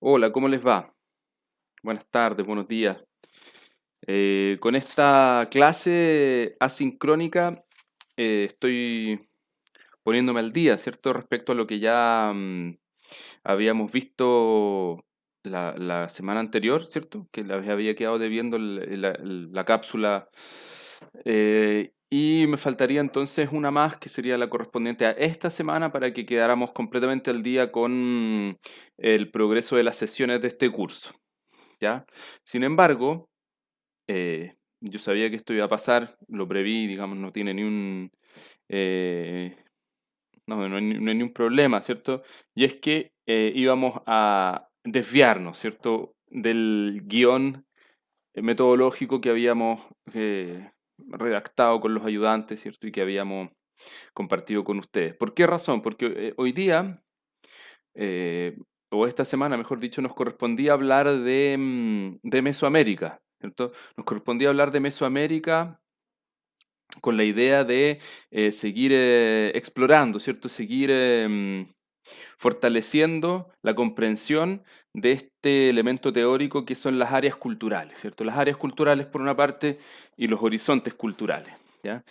Hola, ¿cómo les va? Buenas tardes, buenos días. Con esta clase asincrónica estoy poniéndome al día, ¿cierto? Respecto a lo que ya habíamos visto la semana anterior, ¿cierto? Que les había quedado debiendo la cápsula. Y me faltaría entonces una más, que sería la correspondiente a esta semana, para que quedáramos completamente al día con el progreso de las sesiones de este curso. ¿Ya? Sin embargo, yo sabía que esto iba a pasar, lo preví, digamos, no tiene ni un, eh, no hay ni un problema, ¿cierto? Y es que íbamos a desviarnos, ¿cierto? Del guión metodológico que habíamos redactado con los ayudantes, ¿cierto? Y que habíamos compartido con ustedes. ¿Por qué razón? Porque hoy día eh, o esta semana, mejor dicho, nos correspondía hablar de Mesoamérica, ¿cierto? Nos correspondía hablar de Mesoamérica con la idea de seguir explorando, ¿cierto? Seguir fortaleciendo la comprensión de este elemento teórico que son las áreas culturales, ¿cierto? Las áreas culturales por una parte y los horizontes culturales. ¿Ya?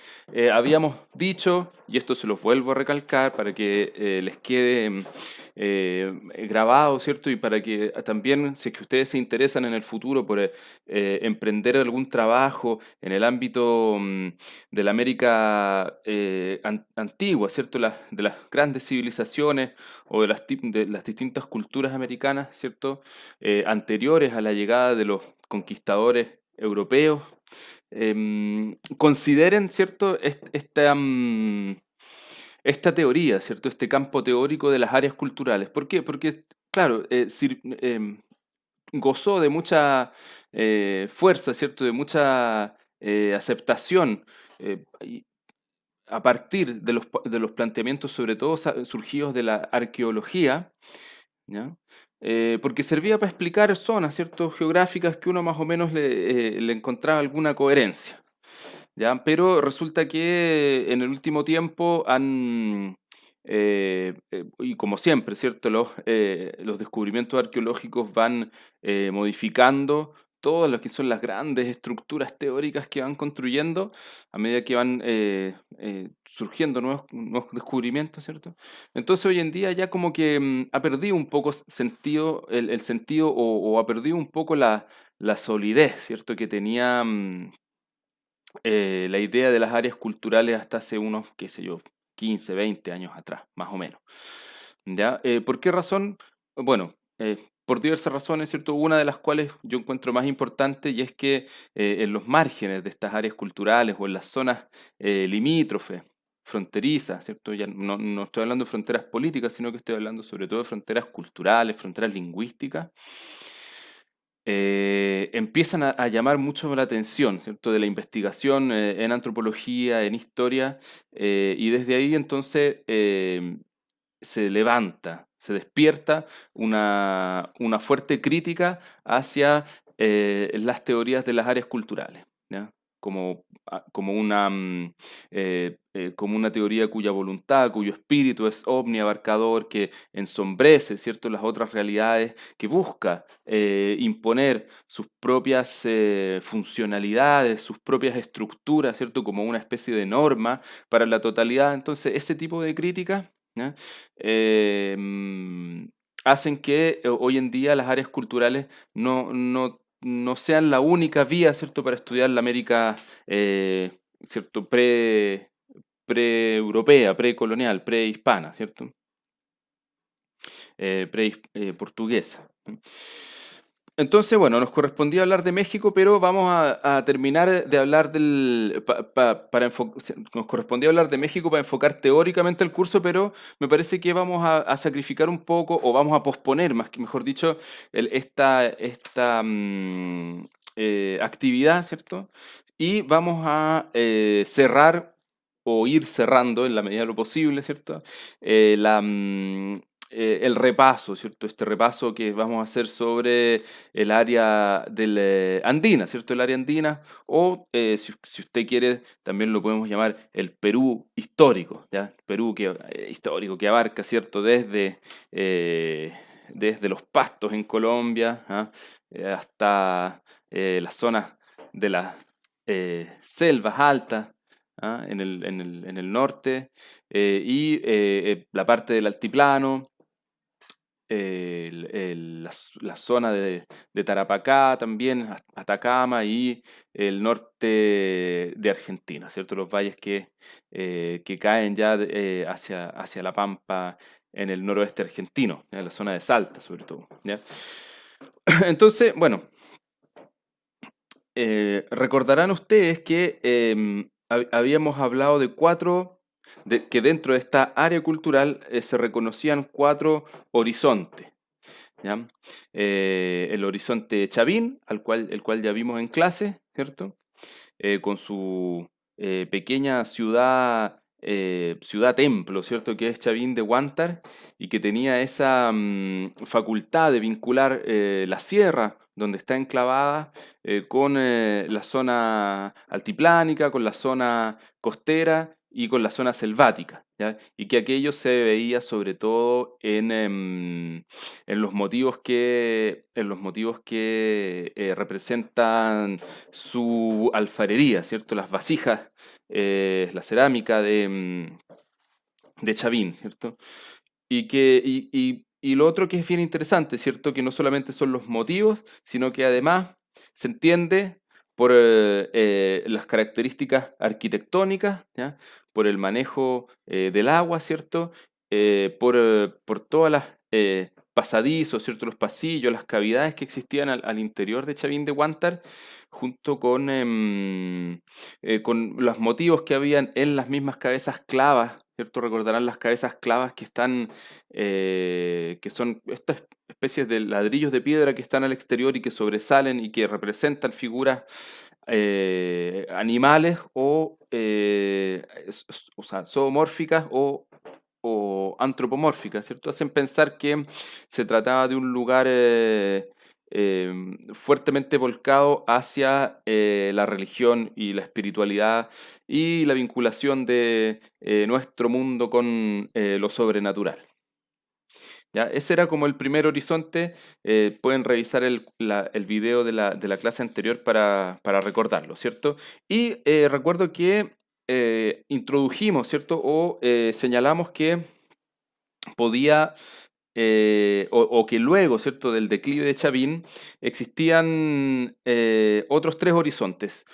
Habíamos dicho, y esto se los vuelvo a recalcar para que les quede grabado, ¿cierto? Y para que también, si es que ustedes se interesan en el futuro por emprender algún trabajo en el ámbito de la América antigua, ¿cierto? De las grandes civilizaciones o de las distintas culturas americanas, ¿cierto? Anteriores a la llegada de los conquistadores europeos, consideren, ¿cierto? Esta teoría, ¿cierto? Este campo teórico de las áreas culturales. ¿Por qué? Porque, claro, gozó de mucha fuerza, ¿cierto? De mucha aceptación. A partir de los planteamientos, sobre todo surgidos de la arqueología, ¿ya? Porque servía para explicar zonas, ¿cierto? Geográficas que uno más o menos le encontraba alguna coherencia, ¿ya? Pero resulta que en el último tiempo y como siempre, ¿cierto? Los descubrimientos arqueológicos van modificando todas lo que son las grandes estructuras teóricas que van construyendo a medida que van surgiendo nuevos descubrimientos, ¿cierto? Entonces hoy en día ya como que ha perdido un poco sentido, el sentido o ha perdido un poco la solidez, ¿cierto? Que tenía la idea de las áreas culturales hasta hace unos, qué sé yo, 15 20 años atrás, más o menos. ¿Ya? ¿Por qué razón? Bueno, por diversas razones, ¿cierto? Una de las cuales yo encuentro más importante y es que en los márgenes de estas áreas culturales o en las zonas limítrofes, fronterizas, ¿cierto? Ya no estoy hablando de fronteras políticas, sino que estoy hablando sobre todo de fronteras culturales, fronteras lingüísticas, empiezan a llamar mucho la atención, ¿cierto? De la investigación en antropología, en historia, y desde ahí entonces se levanta, se despierta una fuerte crítica hacia las teorías de las áreas culturales, ¿ya? Como una teoría cuya voluntad, cuyo espíritu es omniabarcador, que ensombrece, ¿cierto?, las otras realidades, que busca imponer sus propias funcionalidades, sus propias estructuras, ¿cierto?, como una especie de norma para la totalidad. Entonces, ese tipo de críticas, ¿ya? eh, mm, hacen que hoy en día las áreas culturales no sean la única vía, ¿cierto?, para estudiar la América, ¿cierto?, pre-europea, precolonial, prehispana, ¿cierto? Portuguesa. Entonces, bueno, nos correspondía hablar de México, pero vamos a terminar de hablar nos correspondía hablar de México para enfocar teóricamente el curso, pero me parece que vamos a sacrificar un poco, o vamos a posponer, más que mejor dicho, esta actividad, ¿cierto? Y vamos a cerrar o ir cerrando en la medida de lo posible, ¿cierto? El repaso, ¿cierto? Este repaso que vamos a hacer sobre el área andina, ¿cierto? El área andina, o si usted quiere, también lo podemos llamar el Perú histórico, ¿ya? Perú histórico, que abarca, ¿cierto? Desde desde los pastos en Colombia, ¿ah? Hasta las zonas de las selvas altas, ¿ah? En el norte, la parte del altiplano, la zona de Tarapacá también, Atacama y el norte de Argentina, ¿cierto? Los valles que caen ya hacia La Pampa en el noroeste argentino, en la zona de Salta sobre todo, ¿ya? Entonces, bueno, recordarán ustedes que habíamos hablado de que dentro de esta área cultural se reconocían cuatro horizontes, ¿ya? El horizonte Chavín, el cual ya vimos en clase, ¿cierto? Con su pequeña ciudad templo, ¿cierto? Que es Chavín de Huántar y que tenía esa facultad de vincular la sierra donde está enclavada con la zona altiplánica, con la zona costera y con la zona selvática, ¿ya? Y que aquello se veía sobre todo en los motivos que representan su alfarería, ¿cierto? Las vasijas, la cerámica de Chavín, ¿cierto? Y lo otro que es bien interesante, ¿cierto? Que no solamente son los motivos, sino que además se entiende por las características arquitectónicas, ¿ya? Por el manejo del agua, ¿cierto? Por todas las pasadizos, ¿cierto? Los pasillos, las cavidades que existían al interior de Chavín de Huántar, junto con los motivos que habían en las mismas cabezas clavas, ¿cierto? Recordarán las cabezas clavas que son estas especies de ladrillos de piedra que están al exterior y que sobresalen y que representan figuras animales o sea, zoomórficas o antropomórficas, ¿cierto? Hacen pensar que se trataba de un lugar fuertemente volcado hacia la religión y la espiritualidad y la vinculación de nuestro mundo con lo sobrenatural. ¿Ya? Ese era como el primer horizonte. Pueden revisar el video de la clase anterior para recordarlo, ¿cierto? Y recuerdo que introdujimos, ¿cierto? O señalamos que podía, o que luego, ¿cierto? Del declive de Chavín, existían otros tres horizontes.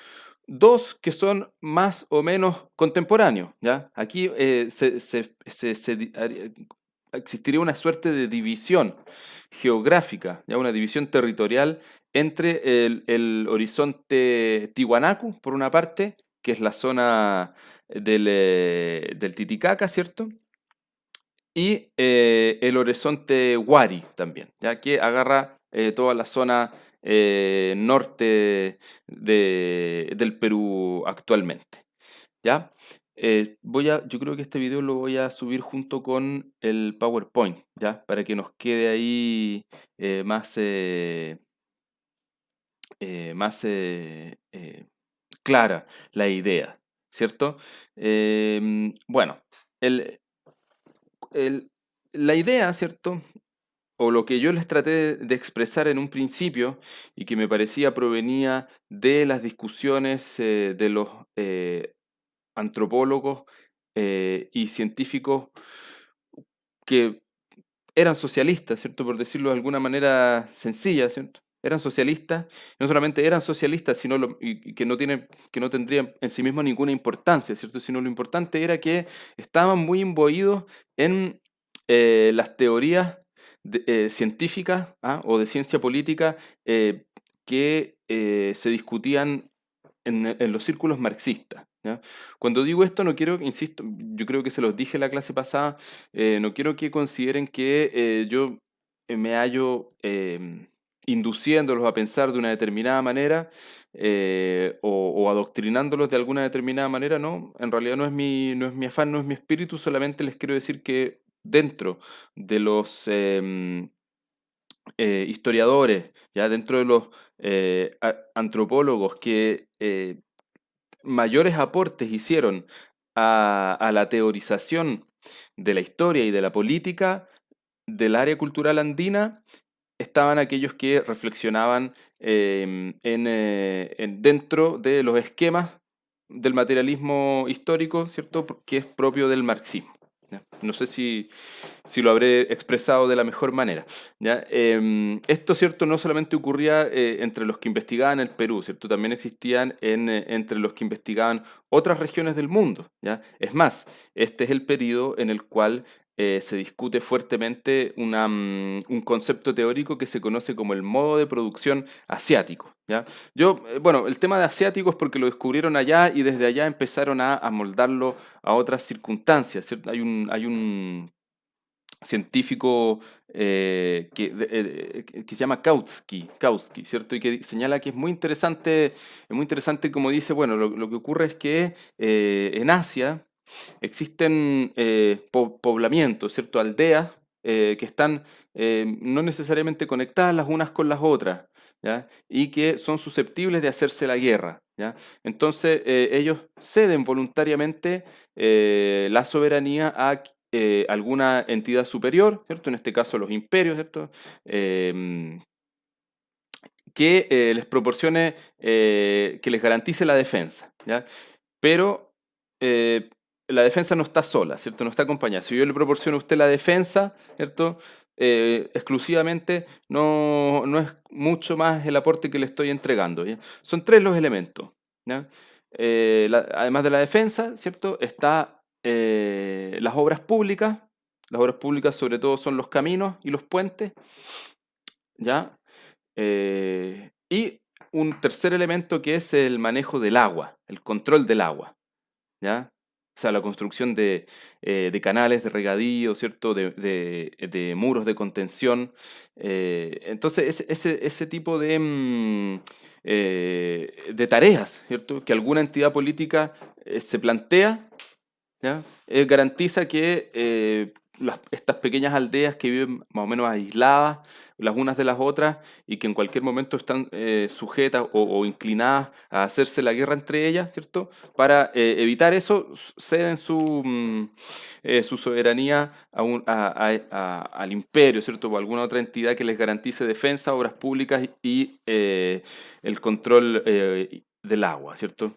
Dos que son más o menos contemporáneos, ¿ya? Aquí existiría una suerte de división geográfica, ¿ya? Una división territorial entre el horizonte Tiwanaku, por una parte, que es la zona del Titicaca, ¿cierto? Y el horizonte Wari también, ya que agarra toda la zona norte del Perú actualmente. ¿Ya? Yo creo que este video lo voy a subir junto con el PowerPoint, ¿ya? Para que nos quede ahí más clara la idea, ¿cierto? Bueno, el, el- la idea, ¿cierto? O lo que yo les traté de expresar en un principio y que me parecía provenía de las discusiones de los antropólogos y científicos que eran socialistas, ¿cierto? Por decirlo de alguna manera sencilla, ¿cierto? Eran socialistas, no solamente eran socialistas, y que no tendrían en sí mismos ninguna importancia, ¿cierto? Sino lo importante era que estaban muy imbuidos en las teorías científicas, ¿ah? O de ciencia política que se discutían en los círculos marxistas, ¿ya? Cuando digo esto, no quiero, insisto, yo creo que se los dije en la clase pasada, no quiero que consideren que yo me hallo induciéndolos a pensar de una determinada manera o adoctrinándolos de alguna determinada manera, no, en realidad no es mi afán, no es mi espíritu, solamente les quiero decir que dentro de los historiadores, ya dentro de los antropólogos que mayores aportes hicieron a la teorización de la historia y de la política, del área cultural andina estaban aquellos que reflexionaban dentro de los esquemas del materialismo histórico, ¿cierto? Que es propio del marxismo. ¿Ya? No sé si lo habré expresado de la mejor manera. ¿Ya? Esto, ¿cierto? No solamente ocurría entre los que investigaban el Perú, ¿cierto? También existían entre los que investigaban otras regiones del mundo. ¿Ya? Es más, este es el periodo en el cual se discute fuertemente un concepto teórico que se conoce como el modo de producción asiático. ¿Ya? Bueno, el tema de asiático es porque lo descubrieron allá y desde allá empezaron a moldarlo a otras circunstancias, ¿cierto? Hay un científico que se llama Kautsky, ¿cierto? Y que señala que es muy interesante como dice, bueno, lo que ocurre es que en Asia existen poblamientos, ¿cierto? Aldeas que están no necesariamente conectadas las unas con las otras, ¿ya? Y que son susceptibles de hacerse la guerra, ¿ya? Entonces ellos ceden voluntariamente la soberanía a alguna entidad superior, ¿cierto? En este caso los imperios, ¿cierto? Em, que les proporcione, que les garantice la defensa, ¿ya? Pero eh, la defensa no está sola, ¿cierto? No está acompañada. Si yo le proporciono a usted la defensa, ¿cierto? Exclusivamente no es mucho más el aporte que le estoy entregando, ¿ya? Son tres los elementos, ¿ya? Además de la defensa, ¿cierto? Está las obras públicas. Las obras públicas sobre todo son los caminos y los puentes, ¿ya? Y un tercer elemento que es el manejo del agua, el control del agua, ¿ya? O sea, la construcción de canales de regadío, ¿cierto? De muros de contención. Entonces, ese tipo de tareas, ¿cierto? Que alguna entidad política se plantea, ¿ya? Garantiza que estas pequeñas aldeas que viven más o menos aisladas las unas de las otras y que en cualquier momento están sujetas o inclinadas a hacerse la guerra entre ellas, ¿cierto? Para evitar eso, ceden su soberanía al imperio, ¿cierto? O a alguna otra entidad que les garantice defensa, obras públicas y el control del agua, ¿cierto?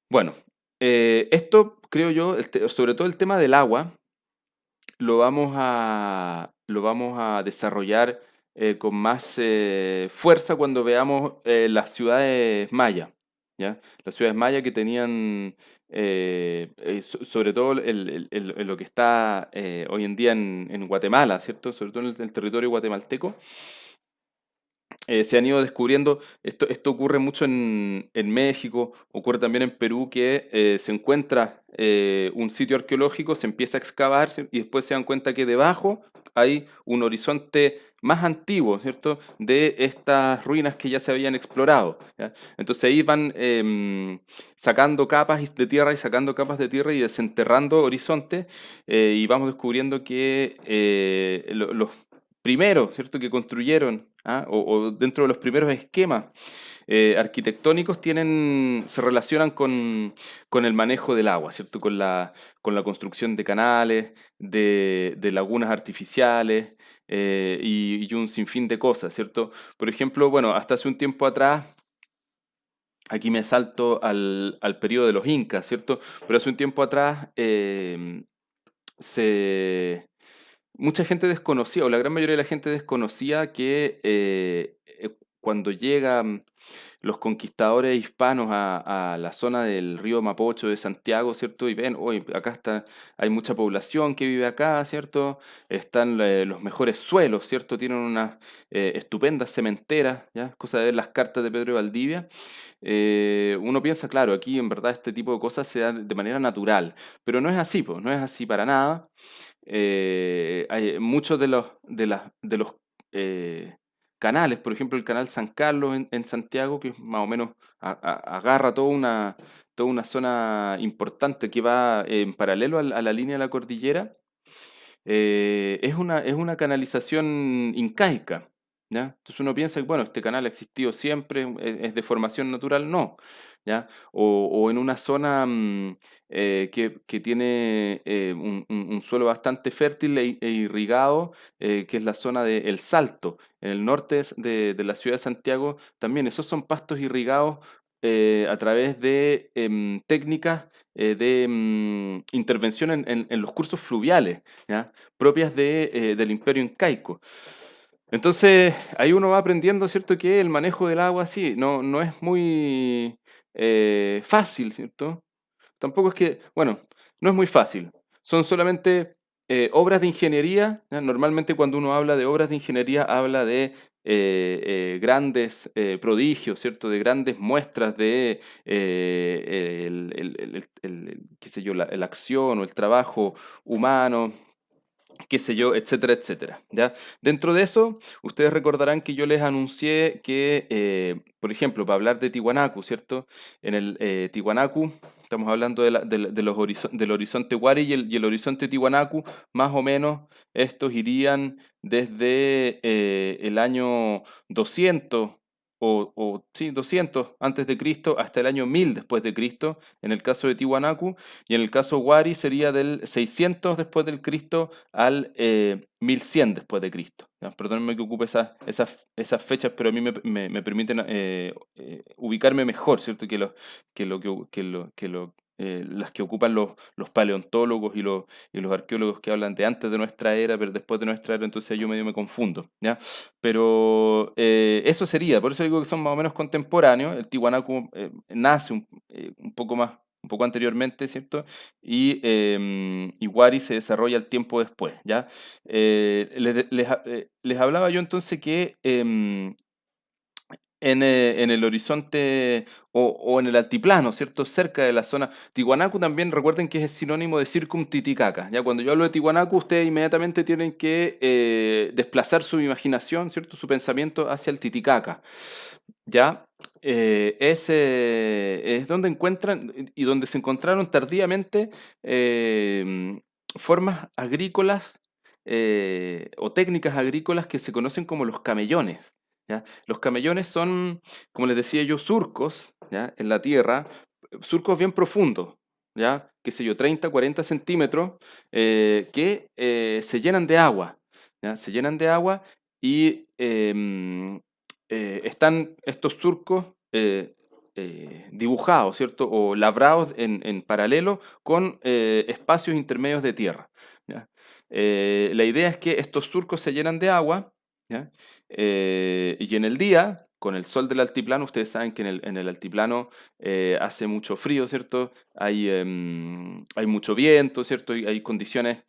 Bueno, esto creo yo, sobre todo el tema del agua, lo vamos a desarrollar con más fuerza cuando veamos las ciudades mayas, ¿ya? Las ciudades mayas que tenían, sobre todo en lo que está hoy en día en Guatemala, ¿cierto? Sobre todo en el territorio guatemalteco, se han ido descubriendo, esto ocurre mucho en México, ocurre también en Perú, que se encuentra un sitio arqueológico, se empieza a excavar y después se dan cuenta que debajo hay un horizonte más antiguo, ¿cierto? De estas ruinas que ya se habían explorado, ¿ya? Entonces ahí van sacando capas de tierra y sacando capas de tierra y desenterrando horizontes y vamos descubriendo que los primeros, ¿cierto? Que construyeron, ¿ah? O dentro de los primeros esquemas arquitectónicos se relacionan con el manejo del agua, ¿cierto? Con la construcción de canales, de lagunas artificiales y un sinfín de cosas, ¿cierto? Por ejemplo, bueno, hasta hace un tiempo atrás, aquí me salto al periodo de los incas, ¿cierto? Pero hace un tiempo atrás se mucha gente desconocía, o la gran mayoría de la gente desconocía que cuando llegan los conquistadores hispanos a la zona del río Mapocho de Santiago, ¿cierto? Y ven, hoy acá hay mucha población que vive acá, ¿cierto? Están los mejores suelos, ¿cierto? Tienen unas estupendas cementeras, ¿ya? Cosa de ver las cartas de Pedro de Valdivia. Uno piensa, claro, aquí en verdad este tipo de cosas se dan de manera natural, pero no es así, pues, no es así para nada. Muchos de los canales, por ejemplo, el canal San Carlos en Santiago, que más o menos agarra toda una zona importante que va en paralelo a la línea de la cordillera, es una canalización incaica, ¿ya? Entonces uno piensa que, bueno, este canal ha existido siempre, es de formación natural, no. ¿ya? O en una zona que tiene un suelo bastante fértil e irrigado, que es la zona de El Salto, en el norte de la ciudad de Santiago, también esos son pastos irrigados a través de técnicas de intervención en los cursos fluviales, ¿ya? Propias del Imperio Incaico. Entonces, ahí uno va aprendiendo, ¿cierto?, que el manejo del agua, sí, no es muy fácil, ¿cierto? Tampoco es que, bueno, no es muy fácil. Son solamente obras de ingeniería, ¿ya? Normalmente cuando uno habla de obras de ingeniería, habla de grandes prodigios, ¿cierto? De grandes muestras de qué sé yo, la acción o el trabajo humano, qué sé yo, etcétera, etcétera, ¿ya? Dentro de eso, ustedes recordarán que yo les anuncié que, por ejemplo, para hablar de Tiwanaku, ¿cierto? En el Tiwanaku, estamos hablando del horizonte Wari y el horizonte Tiwanaku, más o menos, estos irían desde el año 200 sí, 200 antes de Cristo hasta el año 1000 después de Cristo, en el caso de Tiwanaku, y en el caso Wari sería del 600 después del Cristo al 1100 después de Cristo. ¿Ya? Perdónenme que ocupe esas fechas, pero a mí me permiten ubicarme mejor, ¿cierto? Las que ocupan los paleontólogos y los arqueólogos que hablan de antes de nuestra era, pero después de nuestra era, entonces yo medio me confundo, ¿ya? Pero eso sería, por eso digo que son más o menos contemporáneos. El Tiwanaku nace un poco anteriormente, ¿cierto? Y Wari se desarrolla el tiempo después, ¿ya? Les hablaba yo entonces que en el horizonte o en el altiplano, ¿cierto? Cerca de la zona. Tiwanaku también recuerden que es sinónimo de Circum Titicaca. Ya cuando yo hablo de Tiwanaku, ustedes inmediatamente tienen que desplazar su imaginación, ¿cierto? Su pensamiento hacia el Titicaca. ¿Ya? Es donde encuentran y donde se encontraron tardíamente formas agrícolas o técnicas agrícolas que se conocen como los camellones. ¿Ya? Los camellones son, como les decía yo, surcos, ¿ya? En la tierra, surcos bien profundos, ¿ya? Qué sé yo, 30, 40 centímetros, que se llenan de agua, ¿ya? Se llenan de agua y están estos surcos dibujados, ¿cierto? O labrados en paralelo con espacios intermedios de tierra, ¿ya? La idea es que estos surcos se llenan de agua, ¿ya? Y en el día, con el sol del altiplano, ustedes saben que en el altiplano hace mucho frío, ¿cierto? Hay mucho viento, ¿cierto? Y hay condiciones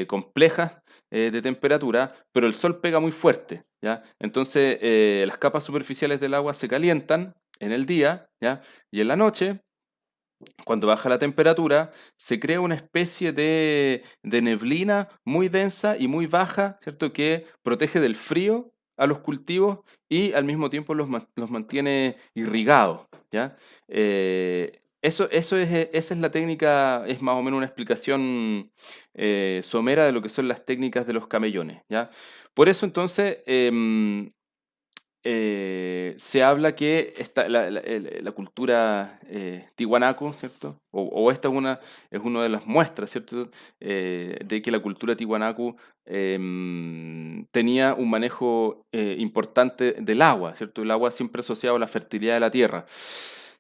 complejas de temperatura, pero el sol pega muy fuerte, ¿ya? Entonces, las capas superficiales del agua se calientan en el día, ¿ya? Y en la noche, cuando baja la temperatura, se crea una especie de neblina muy densa y muy baja, ¿cierto? Que protege del frío a los cultivos y al mismo tiempo los mantiene irrigados, ¿ya? Esa es la técnica, es más o menos una explicación somera de lo que son las técnicas de los camellones, ¿ya? Por eso entonces se habla que la cultura tiwanaku, ¿cierto? O esta es una de las muestras, ¿cierto? De que la cultura tiwanaku tenía un manejo importante del agua, ¿cierto? El agua siempre asociado a la fertilidad de la tierra.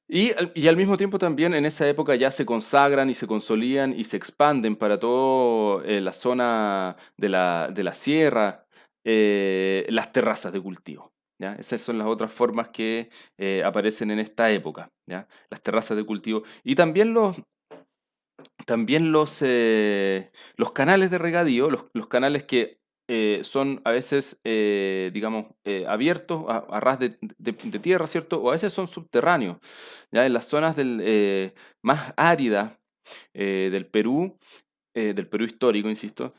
Y al mismo tiempo también en esa época ya se consagran y se consolidan y se expanden para toda la zona de la sierra, las terrazas de cultivo. ¿Ya? Esas son las otras formas que aparecen en esta época, ¿ya? Las terrazas de cultivo. Y también los canales de regadío, los canales que son a veces, digamos, abiertos a ras de tierra, ¿cierto? O a veces son subterráneos, ¿ya? En las zonas más áridas del Perú histórico, insisto.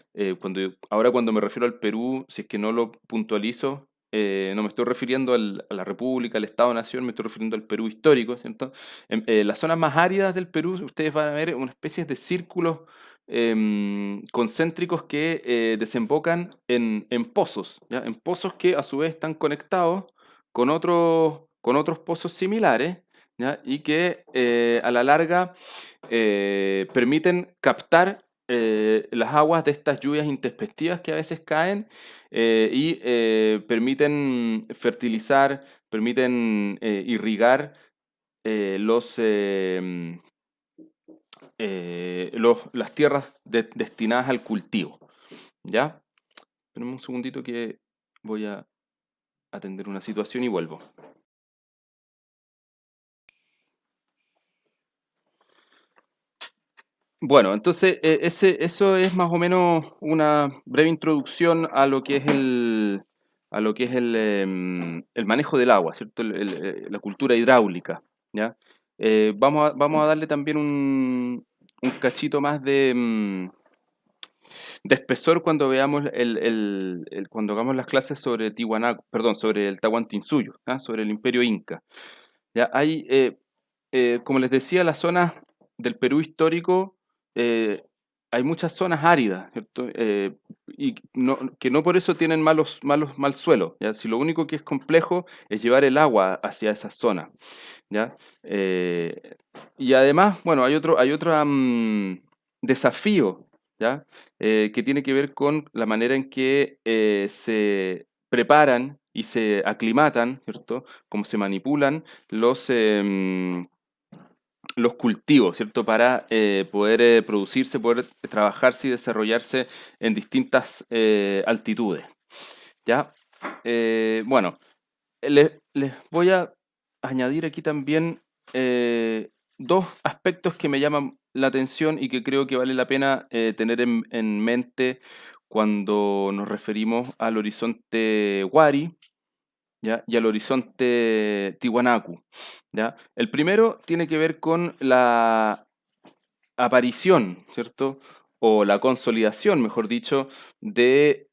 Ahora cuando me refiero al Perú, si es que no lo puntualizo, no me estoy refiriendo a la República, al Estado-Nación, me estoy refiriendo al Perú histórico, ¿cierto? En las zonas más áridas del Perú, ustedes van a ver una especie de círculos concéntricos que desembocan en pozos, ¿ya? En pozos que a su vez están conectados con otros pozos similares, ¿ya? Y que a la larga permiten captar las aguas de estas lluvias intempestivas que a veces caen y permiten fertilizar, permiten irrigar los, las tierras destinadas al cultivo. ¿Ya? Espérame un segundito que voy a atender una situación y vuelvo. Bueno, entonces eso es más o menos una breve introducción a lo que es a lo que es el manejo del agua, ¿cierto? La cultura hidráulica, ¿ya? Vamos a darle también un cachito más de espesor cuando veamos cuando hagamos las clases sobre Tiwanaku, perdón, sobre el Tahuantinsuyo, ¿ah? Sobre el Imperio Inca. Ya hay, como les decía, las zonas del Perú histórico, eh, hay muchas zonas áridas, ¿cierto? Y que no por eso tienen mal suelo, ¿ya? Si lo único que es complejo es llevar el agua hacia esas zonas, ¿ya? Y además, bueno, hay otro desafío, ¿ya? Que tiene que ver con la manera en que se preparan y se aclimatan, ¿cierto? Cómo se manipulan los cultivos, ¿cierto? Para poder producirse, poder trabajarse y desarrollarse en distintas altitudes, ¿ya? Bueno, les voy a añadir aquí también dos aspectos que me llaman la atención y que creo que vale la pena tener en mente cuando nos referimos al horizonte Wari, ¿ya? Y al horizonte Tiwanaku, ¿ya? El primero tiene que ver con la aparición, ¿cierto? O la consolidación, mejor dicho, de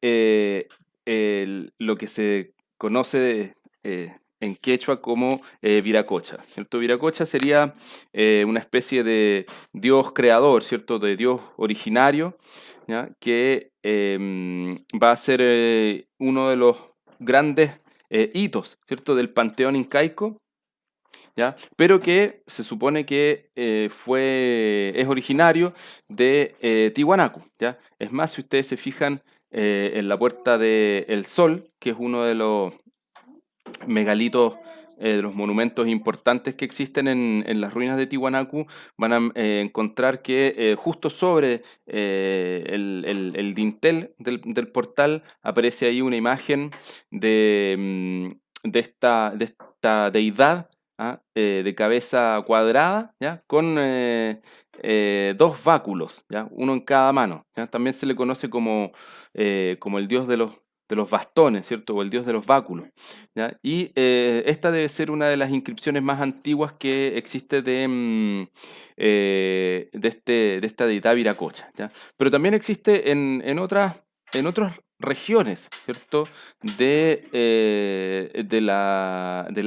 lo que se conoce en quechua como Viracocha, ¿cierto? Viracocha sería una especie de dios creador, ¿cierto? De dios originario, ¿ya? Que va a ser uno de los grandes hitos, ¿cierto? Del panteón incaico, ¿ya? Pero que se supone que es originario de Tiwanaku, ¿ya? Es más, si ustedes se fijan en la Puerta del Sol, que es uno de los megalitos, de los monumentos importantes que existen en las ruinas de Tiwanaku, van a encontrar que justo sobre el dintel del portal aparece ahí una imagen de esta deidad, ¿ah? De cabeza cuadrada, ¿ya? Con dos báculos, ¿ya? Uno en cada mano, ¿ya? También se le conoce como el dios de los bastones, ¿cierto? O el dios de los báculos, ¿ya? Y esta debe ser una de las inscripciones más antiguas que existe de esta deidad Viracocha, ¿ya? Pero también existe en otras regiones, ¿cierto? Del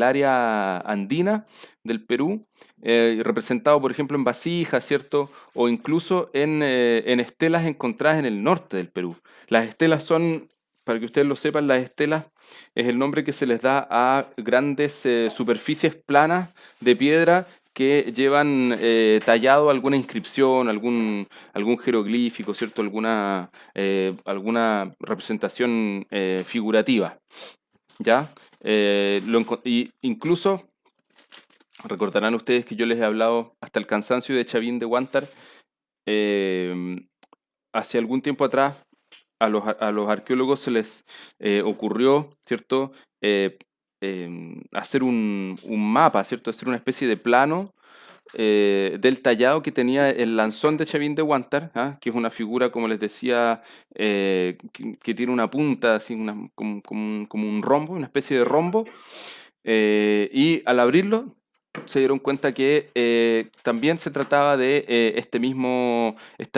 área andina del Perú, representado, por ejemplo, en vasijas, ¿cierto? O incluso en estelas encontradas en el norte del Perú. Las estelas son, para que ustedes lo sepan, las estelas es el nombre que se les da a grandes superficies planas de piedra que llevan tallado alguna inscripción, algún jeroglífico, ¿cierto? Alguna representación figurativa, ¿ya? Y incluso recordarán ustedes que yo les he hablado hasta el cansancio de Chavín de Huántar. eh, Hace algún tiempo atrás a los arqueólogos se les ocurrió, ¿cierto? Hacer un mapa, ¿cierto? Hacer una especie de plano del tallado que tenía el lanzón de Chavín de Huántar, ¿ah? Que es una figura, como les decía, que tiene una punta, así, como un rombo, una especie de rombo, y al abrirlo se dieron cuenta que también se trataba de esta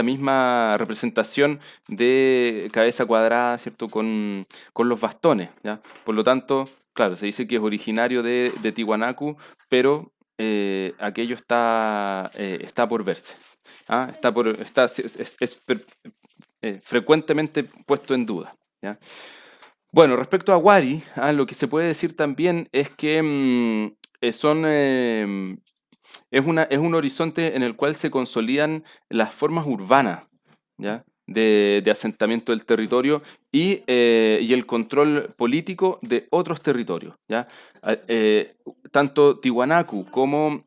misma representación de cabeza cuadrada, ¿cierto? Con los bastones, ¿ya? Por lo tanto, claro, se dice que es originario de Tiwanaku, pero aquello está por verse, ¿ah? Frecuentemente puesto en duda, ¿ya? Bueno, respecto a Wari, lo que se puede decir también es que son, es un horizonte en el cual se consolidan las formas urbanas, ¿ya? De asentamiento del territorio y el control político de otros territorios, ¿ya? Tanto Tiwanaku como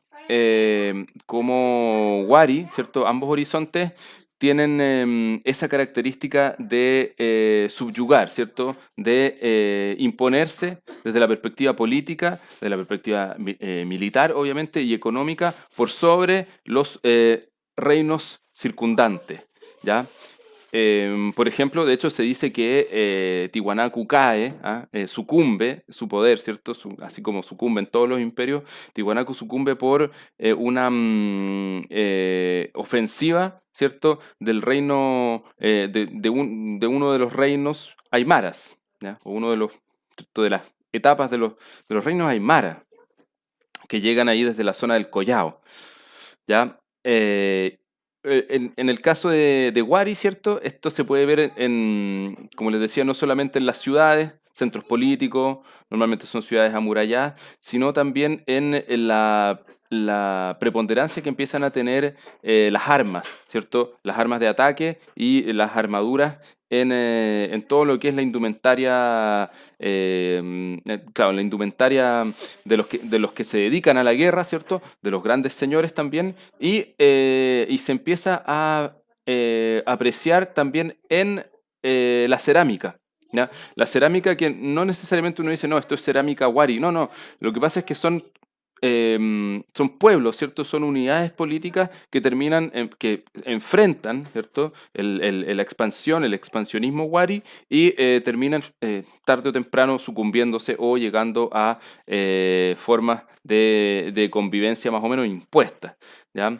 Wari, ¿cierto? Ambos horizontes tienen esa característica de subyugar, ¿cierto? De imponerse desde la perspectiva política, desde la perspectiva militar, obviamente, y económica, por sobre los reinos circundantes, ¿ya? Por ejemplo, de hecho se dice que Tiwanaku cae, sucumbe, su poder, ¿cierto? Así como sucumbe en todos los imperios, Tiwanaku sucumbe por una ofensiva, ¿cierto? Del reino, de uno de los reinos aymaras, ¿ya? O uno de de las etapas de los reinos aymaras, que llegan ahí desde la zona del Collao, ¿ya? En el caso de Wari, ¿cierto? Esto se puede ver como les decía, no solamente en las ciudades, centros políticos, normalmente son ciudades amuralladas, sino también en la preponderancia que empiezan a tener las armas, ¿cierto? Las armas de ataque y las armaduras en todo lo que es la indumentaria, claro, la indumentaria de los que se dedican a la guerra, ¿cierto? De los grandes señores también, y se empieza a apreciar también en la cerámica, ¿ya? La cerámica que no necesariamente uno dice, no, esto es cerámica Wari, no, no, lo que pasa es que son pueblos, ¿cierto? Son unidades políticas que que enfrentan, ¿cierto? La expansión, el expansionismo Wari y terminan tarde o temprano sucumbiéndose o llegando a formas de convivencia más o menos impuestas, ¿ya? A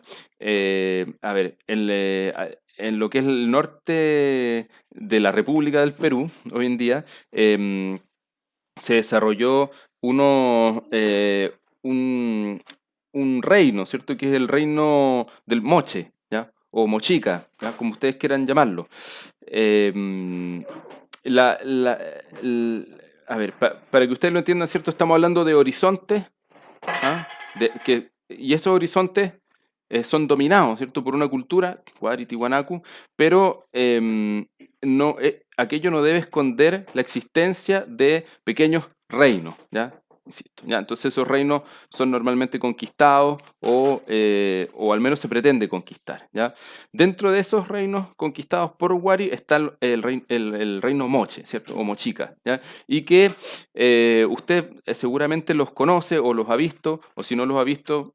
ver, en lo que es el norte de la República del Perú, hoy en día, se desarrolló uno, un, un reino, ¿cierto? Que es el reino del Moche, ¿ya? O Mochica, ¿ya? Como ustedes quieran llamarlo. Em, la, la- el- a ver, para que ustedes lo entiendan, ¿cierto? Estamos hablando de horizontes, ¿ah? Y estos horizontes son dominados, ¿cierto? Por una cultura, Wari, Tiwanaku, pero no, aquello no debe esconder la existencia de pequeños reinos, ¿ya? Insisto, ¿ya? Entonces esos reinos son normalmente conquistados o al menos se pretende conquistar, ¿ya? Dentro de esos reinos conquistados por Wari está el reino Moche, ¿cierto? O Mochica, ¿ya? Y que usted seguramente los conoce o los ha visto, o si no los ha visto,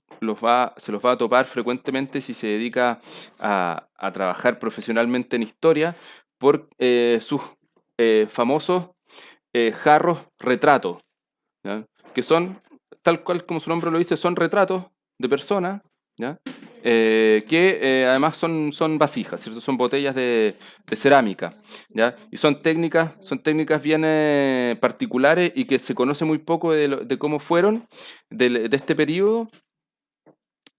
se los va a topar frecuentemente si se dedica a trabajar profesionalmente en historia por sus famosos jarros retratos, ¿ya? Que son, tal cual como su nombre lo dice, son retratos de personas, ¿ya? Que además son vasijas, ¿cierto? Son botellas de cerámica, ¿ya? Y son técnicas bien particulares y que se conoce muy poco de cómo fueron de este periodo,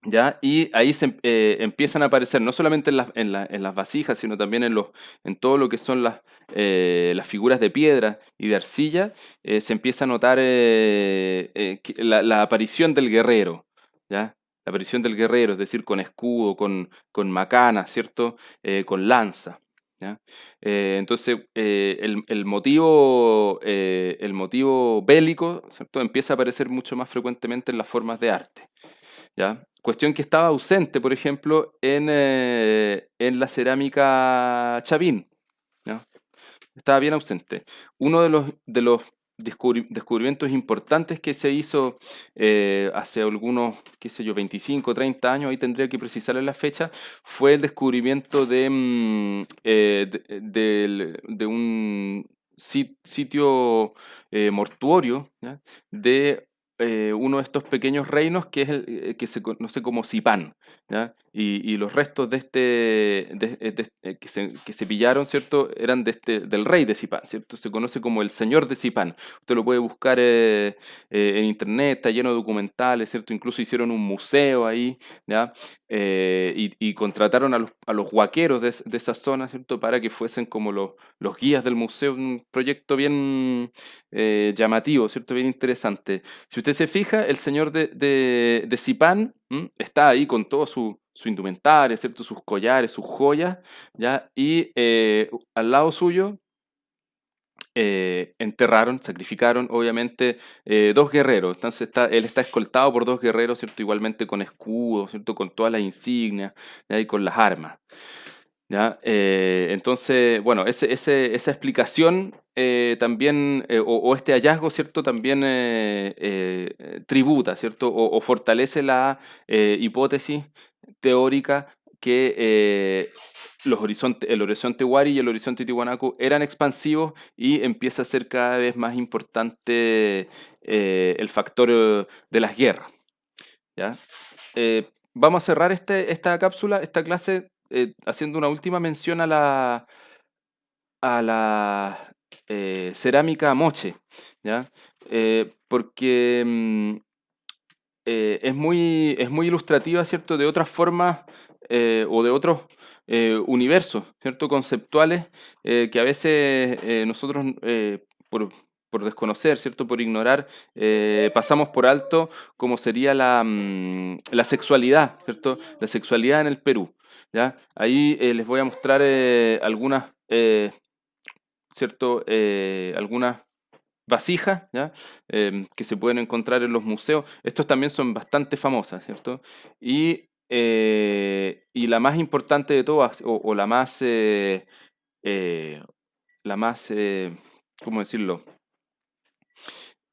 ¿ya? Y ahí empiezan a aparecer, no solamente en las vasijas, sino también en todo lo que son las figuras de piedra y de arcilla, se empieza a notar la aparición del guerrero, ¿ya? La aparición del guerrero, es decir, con escudo, con macana, ¿cierto? Con lanza, ¿ya? Entonces, el motivo bélico, ¿cierto? Empieza a aparecer mucho más frecuentemente en las formas de arte, ¿ya? Cuestión que estaba ausente, por ejemplo, en la cerámica Chavín, ¿ya? Estaba bien ausente. Uno de los descubrimientos importantes que se hizo hace algunos, qué sé yo, 25, 30 años, ahí tendría que precisarle la fecha, fue el descubrimiento de un sitio mortuorio, ¿ya? De uno de estos pequeños reinos que es el que se conoce como Zipán, ¿ya? Y los restos que se pillaron, ¿cierto? Eran del rey de Zipán, ¿cierto? Se conoce como el señor de Zipán. Usted lo puede buscar en internet, está lleno de documentales, ¿cierto? Incluso hicieron un museo ahí, ¿ya? Y contrataron a los huaqueros de esa zona, ¿cierto? Para que fuesen como los guías del museo, un proyecto bien llamativo, ¿cierto? Bien interesante. Si usted se fija, el señor de Zipán está ahí con todo su indumentaria, ¿cierto? Sus collares, sus joyas, ¿ya? Y al lado suyo enterraron, sacrificaron, obviamente, dos guerreros. Entonces él está escoltado por dos guerreros, ¿cierto? Igualmente con escudos, ¿cierto? Con todas las insignias, ¿ya? Y con las armas. ¿Ya? Entonces, bueno, esa explicación también, o este hallazgo, ¿cierto? También tributa, ¿cierto? O fortalece la hipótesis teórica que el horizonte Wari y el horizonte Tiwanaku eran expansivos y empieza a ser cada vez más importante el factor de las guerras. ¿Ya? Vamos a cerrar esta cápsula, esta clase, haciendo una última mención a la cerámica moche, ¿ya? Porque es muy ilustrativa, ¿cierto? De otras formas o de otros universos, ¿cierto? Conceptuales que a veces nosotros, por desconocer, ¿cierto? Por ignorar, pasamos por alto, como sería la sexualidad, ¿cierto? La sexualidad en el Perú, ¿ya? Ahí les voy a mostrar algunas, ¿cierto? Algunas vasijas, ¿ya? Que se pueden encontrar en los museos. Estos también son bastante famosas, ¿cierto? Y la más importante de todas, o eh, la más, ¿cómo decirlo?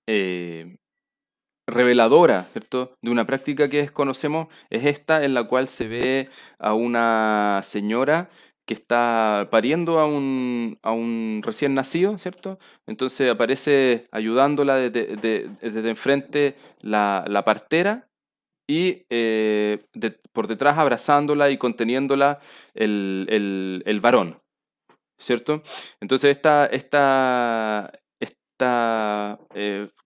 Eh, Reveladora, ¿cierto? De una práctica que desconocemos, es esta en la cual se ve a una señora que está pariendo a un recién nacido, ¿cierto? Entonces aparece ayudándola desde enfrente la partera y por detrás abrazándola y conteniéndola el varón, ¿cierto? Entonces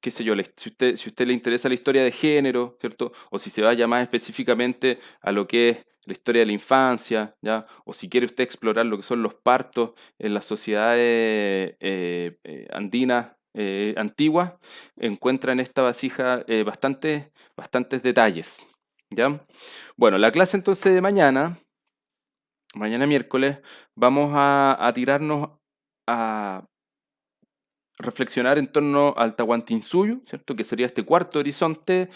qué sé yo, si usted le interesa la historia de género, ¿cierto? O si se vaya más específicamente a lo que es la historia de la infancia, ¿ya? O si quiere usted explorar lo que son los partos en las sociedades andinas antiguas, encuentra en esta vasija bastantes detalles, ¿ya? Bueno, la clase entonces de mañana miércoles, vamos a tirarnos a reflexionar en torno al Tahuantinsuyo, ¿cierto? Que sería este cuarto horizonte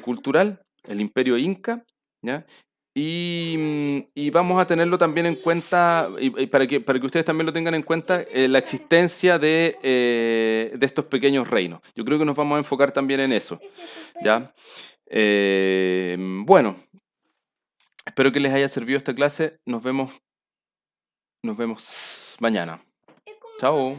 cultural, el Imperio Inca, ¿ya? Y vamos a tenerlo también en cuenta, y para que ustedes también lo tengan en cuenta, la existencia de estos pequeños reinos. Yo creo que nos vamos a enfocar también en eso, ¿ya? Bueno, espero que les haya servido esta clase. Nos vemos mañana. Chao.